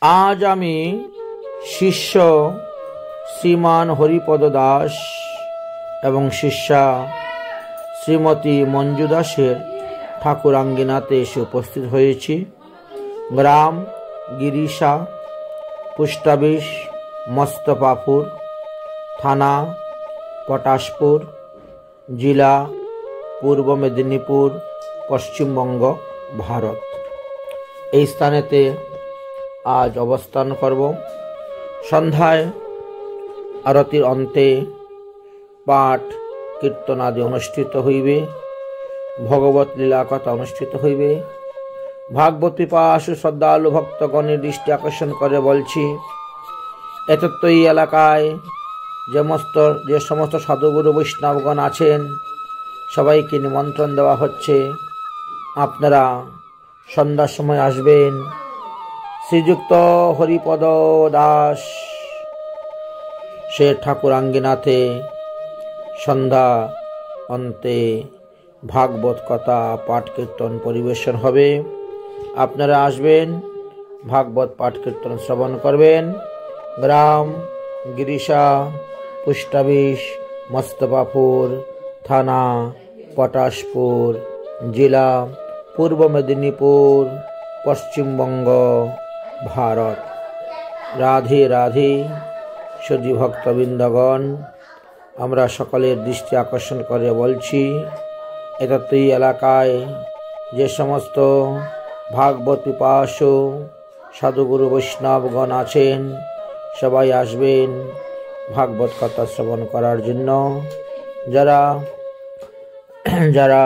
আজ আমি শিষ্য শ্রীমান হরিপদ দাস এবং শিষ্যা শ্রীমতী মঞ্জু দাসের ঠাকুরাঙ্গিনাতে এসে উপস্থিত হয়েছি। গ্রাম গিরিশা, পোস্ট অফিস মোস্তফাপুর, থানা পটাশপুর, জেলা পূর্ব মেদিনীপুর, পশ্চিমবঙ্গ, ভারত। এই স্থানেতে আজ অবস্থান করব। সন্ধ্যায় আরতির অন্তে পাঠ কীর্তন আদি অনুষ্ঠিত হইবে, ভগবত লীলা কথা অনুষ্ঠিত হইবে। ভাগবত পিপাসু শ্রদ্ধালু ভক্তগণের দৃষ্টি আকর্ষণ করে বলছি, এতত্ব এই এলাকায় যে সমস্ত সাধুগুরু বৈষ্ণবগণ আছেন সবাইকে নিমন্ত্রণ দেওয়া হচ্ছে। আপনারা সন্ধ্যার সময় আসবেন। শ্রীযুক্ত হরিপদ দাস সে ঠাকুরাঙ্গিনাতে সন্ধ্যা অন্তে ভাগবত কথা পাঠ কীর্তন পরিবেশন হবে। আপনারা আসবেন, ভাগবত পাঠ কীর্তন শ্রবণ করবেন। গ্রাম গিরিশা, পোস্ট অফিস মোস্তফাপুর, থানা পটাশপুর, জেলা পূর্ব মেদিনীপুর, পশ্চিমবঙ্গ, ভারত। রাধে রাধে। সদী ভক্তবৃন্দগণ, আমরা সকলের দৃষ্টি আকর্ষণ করে বলছি, এই এলাকায় যে সমস্ত ভাগবত পিপাসু সাধুগুরু বৈষ্ণবগণ আছেন সবাই আসবেন ভাগবত কথা শ্রবণ করার জন্য। যারা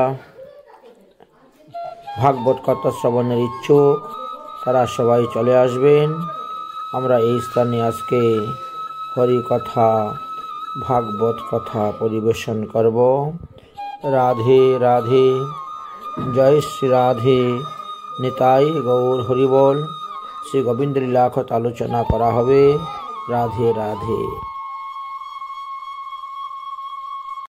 ভাগবত কথা শ্রবণের ইচ্ছুক তারা সবাই চলে আসবেন। আমরা এই স্থানে আজকে হরি কথা ভাগবত কথা পরিবেশন করব। রাধে রাধে। জয় শ্রী রাধে। নিতাই গৌর হরিবল। শ্রী গোবিন্দ লীলা কথা আলোচনা করা হবে। রাধে রাধে।